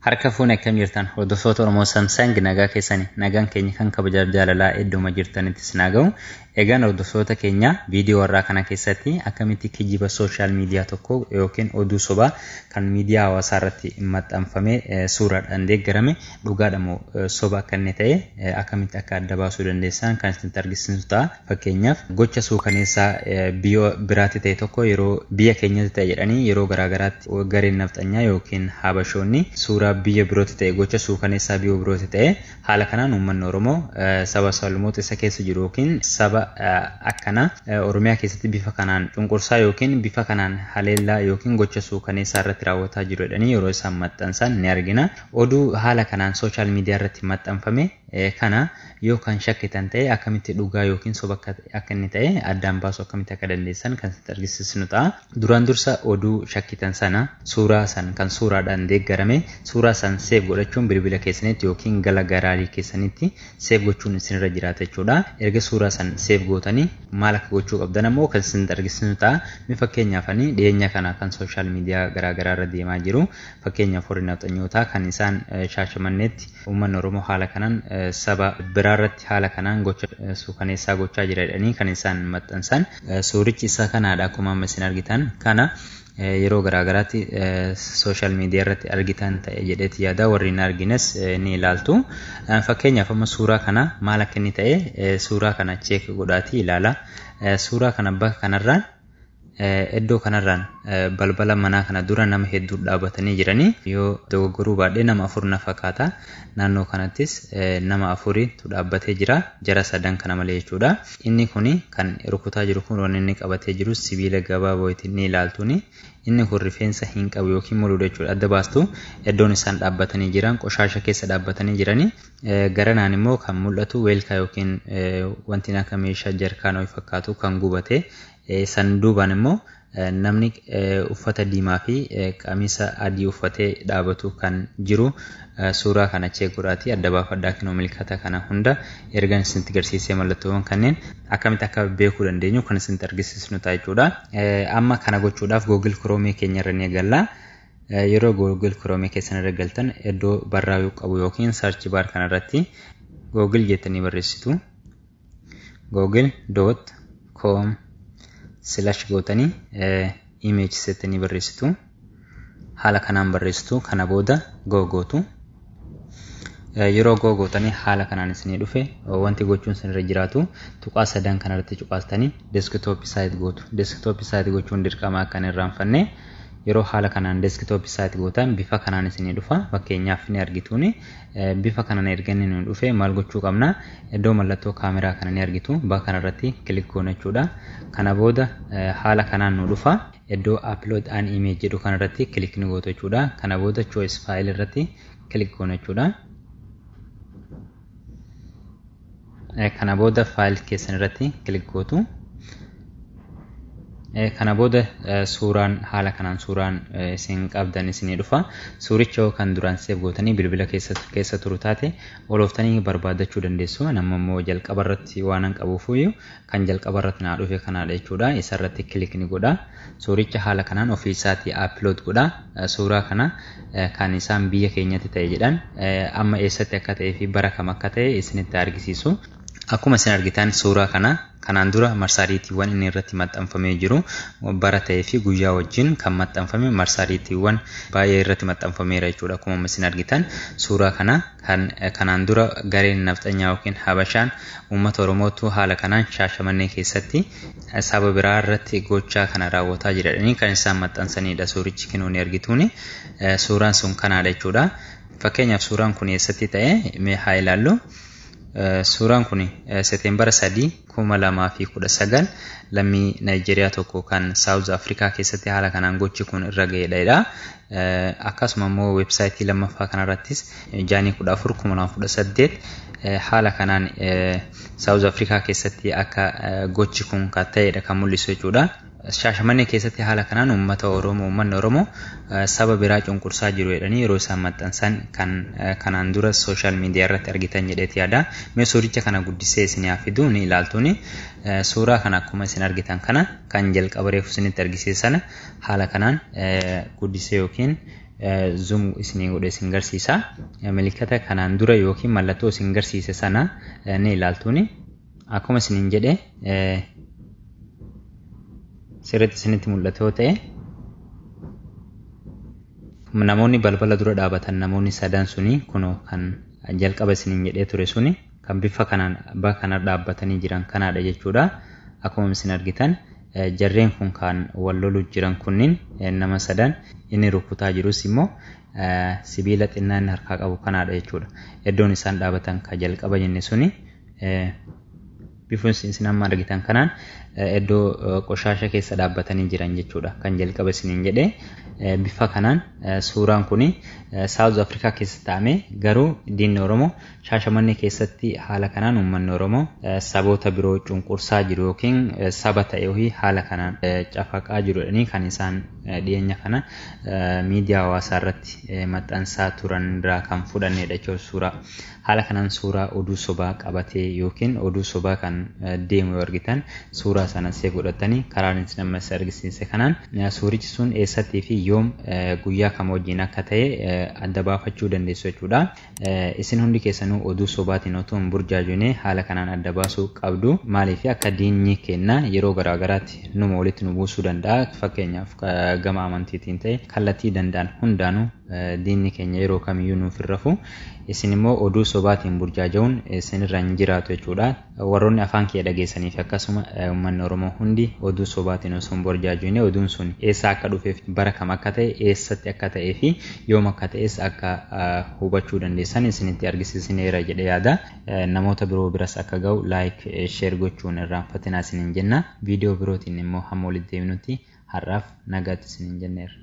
Harka fuune akkam jirtan hordoftoota Oromoo Samsung nagaa keessanii nagaan keenya kan kabaja jaalalaa iddoo jirtanitti sinagaa'u egaan hordoftoota keenya viidiyoo warraa kana keessatti akkamitti kijiba social media tokko yookiin oduu sobaa kan miidiyaa hawaasaa irratti maxxanfamee suuraadhaan deeggarame dhugaadhamoo soba akka inni ta'e akkamitti akka adda baasuu dandeessan kan isin argisiisu ta'a. Fakkeenyaaf gocha suukaneessaa biyya biraatti ta'e tokko yeroo biyya keenyatti ta'e jedhanii yeroo garaagaraatti gareen nafxanyaa yookiin habashoonni suuraa biyya birootti ta'e gocha suukaneessaa biyya birootti ta'e haala kanaan uummanni Oromoo saba salmoota isa keessa jiru yookiin saba akkana Oromiyaa keessatti bifa kanaan cunqursaa yookiin bifa kanaan haleellaa yookiin gocha suukaneessaa irratti raawwataa jiru jedhanii yeroo isaan maxxansan ni argina. Oduu haala kanaan social media irratti maxxanfame kana yoo kan shakkitan ta'e akkamitti dhugaa yookiin soba akka inni ta'e addaan baasuu akkamitti akka dandeessan kan isin argisiisnu ta'a. Duraan dursa oduu shakkitan sana suuraa san kan suuraadhaan deeggarame suuraa san save godhachuun bilbila keessanitti yookiin gala garaarii keessanitti save gochuun isinirra jiraata jechuudha. Erga suuraa san save gootanii maal akka gochuu qabdan ammoo kan isin argisiisnu ta'a. Mi fakkeenyaaf ani dhiyeenya kana kan social media garaagaraa irra deemaa jiru fakkeenyaaf warri nafxanyootaa kan isaan Shaashamanneetti uummanni Oromoo haala kanaan saba biraarratti haala kanaan gocha suukaneessaa gochaa jiranidhanii kan isaan maxxansan suurichi isaa kanaadha. Akkuma amma isin argitan kana yeroo garaagaraatti social media irratti argitan ta'e jedheeti yaada. Warri hin argines ni ilaaltu. Fakkeenyaaf amma suuraa kana maal akka inni ta'e suuraa kana check godhaatii ilaala. Suuraa kana bakka kanarraan iddoo kanarraan balbala manaa kana dura nama hedduu dhaabbatanii jiranii yoo dogoggoruu baadhee nama 4 na fakkaata. Naannoo kanattis nama 4tu dhaabbatee jira jara sadan kana malee jechuudha. Inni kuni kan rukutaa jiru kun waan inni qabatee jiru sibiila gabaabootti ni ilaaltuni. Inni kun rifeensa hin qabu yookiin mul'udha jechuudha. Adda baastu iddoon isaan dhaabbatanii jiran qoshasha keessa dhaabbatanii jiranii garanaan immoo kan mul'atu weelkaa yookiin wanti akka meeshaa jarkaanoo fakkaatu kan gubate san duubaan immoo namni uffata diimaa fi qamisa adii uffatee dhaabatu kan jiru suuraa kana check godhaatii adda baafadhaa kinoo milkata kana hunda ergan isinitti agarsiisee mallattoowwan kanneen akkamitti akka beekuu dandeenyu kan isinitti argisiisnu ta'a jechuudha. Amma kana gochuudhaaf Google Chrome keenya irra ni eegalla. Yeroo Google Chrome keessan irra galtan iddoo barraa'uu qabu yookiin search bar kana irratti Google jettanii barreessitu. google.com gootanii image settanii barreessitu. Haala kanaan barreessitu. Kana booda gootu. Yeroo gootanii haala kanaan isinii dhufe wanti gochuun isinirra jiraatu tuqaa sadan kanarratti cuqaastanii desktop site gootu. Desktop site gochuun dirqama akka hin irraanfanne yeroo haala kanaan desktop site gootan bifa kanaan isinii dhufa. Fakkeenyaaf ni argituuni bifa kanaan erganni nu dhufe maal gochuu qabna? Iddoo mallattoo kaameraa kana ni argitu. Bakka kanarratti click goona jechuudha. Kana booda haala kanaan nu dhufa. Iddoo upload an image jedhu kanarratti click ni gootu jechuudha. Kana booda choice file irratti click goona jechuudha. Kana booda file keessan irratti click gootu. Kana booda suuraan haala kanaan suuraan isin qabdan isinii dhufa. Suuricha kan duraan save gootanii bilbila keessa turu taate olooftanii barbaadachuu dandeessu. Nama immoo jalqaba irratti waan an qabuufuyyuu kan jalqaba irratti naa dhufe kanaadha jechuudha. Isa irratti click ni godha. Suuricha haala kanaan ofii isaatii upload godha. Suuraa kana kan isaan biyya keenyatti ta'e jedhan amma eessatti akka ta'ee fi bara kam akka ta'e isinitti argisiisu. Akkuma isin argitan suuraa kana kanaan dura marsaariitiiwwan inni irratti maxxanfamee jiru bara ta'ee fi guyyaa wajjin kan maxxanfame marsaariitiiwwan baay'ee irratti maxxanfameera jechuudha. Akkuma isin argitan suuraa kana kanaan dura gareen nafxanyaa yookiin habashaan uummata Oromootu haala kanaan Shaashamannee keessatti saba biraa irratti gochaa kana raawwataa jiranidha kan isaan maxxansanidha. Suurichi kinoo ni argituuni. Suuraan sun kanaadha jechuudha. Fakkeenyaaf suuraan kun eessatti ta'e mee haa ilaallu. Suuraan kun Seetembar 3 2019 lammii Nigeeriyaa tokko kan South Africa keessatti haala kanaan gochi kun irra ga'eedha. Akkasuma immoo websaayitii lammaffaa kanarrattis Jaanii 14 2018 haala kanaan South Africa keessatti akka gochi kun kan ta'eedha kan mul'isu jechuudha. Shaashamannee keessatti haala kanaan uummanni Oromoo saba biraa cunqursaa jiru jedhanii yeroo isaan maxxansan kan kanaan dura sooshaal miidiyaa irratti argitan jedheeti yaada. Mee suuricha kana guddisee isin fidu ni ilaaltuuni. Suuraa kana akkuma isin argitan kana kan jalqaba reefu isinitti argisiisan haala kanaan guddisee yookiin zoom isin godhee isin garsiisa. Mallattoo kanaan dura yookiin mallattoo isin garsiise sana ni ilaaltuuni. Akkuma isin jedhee sirriitti isinitti mul'atu yoo ta'e namoonni balbala dura dhaabatan namoonni sadan suni kunoo kan jalqaba isiniin jedhee ture suni kan bifa kanaan bakka dhaabbatanii jiran kanaadha jechuudha. Akkuma isin argitan jarreen kun kan wal loluu jiran kunniin nama sadan inni rukutaa jirus immoo sibiila xinnaan harkaa qabu kanaadha jechuudha. Iddoon isaan dhaabatan kan jalqaba jenne suni bifuun isin amma argitan kanaan iddoo qoshaasha keessa dhaabbatanii jiran jechuudha. Kan jalqaba isiniin jedhee bifa kanaan suuraan kuni South Africa keessa taa'ame garuu diinni Oromoo Shaashamannee keessatti haala kanaan uummanni Oromoo saboota biroo cunqursaa jiru yookiin saba ta'ee haala kanaan cafaqaa jirudhanii kan isaan dhiyeenya kana miidiyaa hawaasaa irratti maxxansaa turan irraa kan fudhannedha jechuudha suuraa. Haala kanaan suuraa oduu sobaa qabatee yookiin oduu sobaa kan deemu yoo argitan suuraa sana see godhatanii karaan isin amma argisiise kanaan suurichi sun eessattii fi yoom guyyaa kam wajjin akka ta'e adda baafachuu dandeessu jechuudha. Isin hundi keessanuu oduu sobaatiin otoo hin burjaajune haala kanaan adda baasuu qabdu. Maaliif akka diinni kenna yeroo garaagaraatti numa walitti nu buusuu danda'a. Fakkeenyaaf gama amantiitiin ta'e kallattii danda'an hundaanuu diinni keenya yeroo kamiyyuu nuuf hin rafu. Isin immoo oduu sobaatiin burjaajaa'uun isinirra hin jiraatu jechuudha. Warroonni afaan kee dhageessaniif akkasuma uummanni Oromoo hundi oduu sobaatiin osoo hin burjaajiine oduun sun eessa akka dhufeef bara kam akka ta'e eessatti akka ta'ee fi yoom akka ta'es akka hubachuu dandeessan isinitti argisiisineera jedhee yaada. Namoota biroo biras akka ga'u laayik sheer gochuun irraanfatinaa isiniin jenna. Viidiyoo birootiin immoo hamma walitti deebinutti har'aaf nagaatti isiniin jenneera.